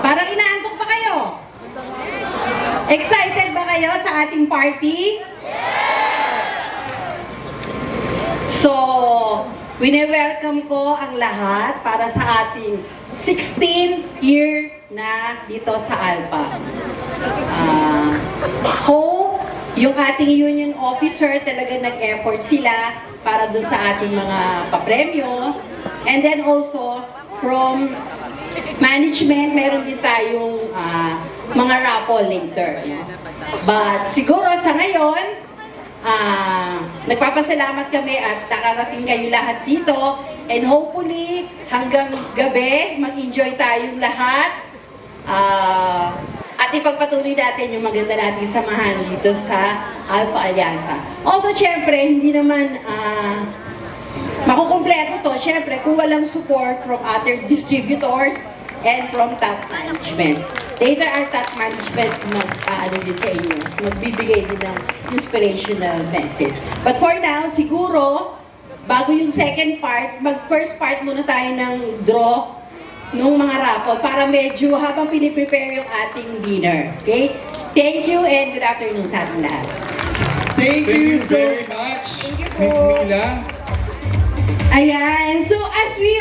Parang inaantok pa kayo? Excited ba kayo sa ating party? So, wini-welcome ko ang lahat para sa ating 16th year na dito sa Alpha. Hope yung ating union officer talaga nag-effort sila para doon sa ating mga papremyo. And then also, from management, meron din tayong mga raffle later. But siguro sa ngayon, nagpapasalamat kami at nakarating kayo lahat dito. And hopefully, hanggang gabi, mag-enjoy tayong lahat. At ipagpatuloy natin yung maganda nating samahan dito sa Alpha Alianza. Also, syempre, hindi naman makukumpleto to, syempre, kung walang support from other distributors and from top management. Later, our top management din sa inyo, magbibigay din ng inspirational message. But for now, siguro, bago yung second part, mag-first part muna tayo ng draw nung mga raffle para medyo habang piniprepare yung ating dinner. Okay? Thank you and good afternoon sa ating lahat. Thank you very much, Miss Mila. Ayan. So, as we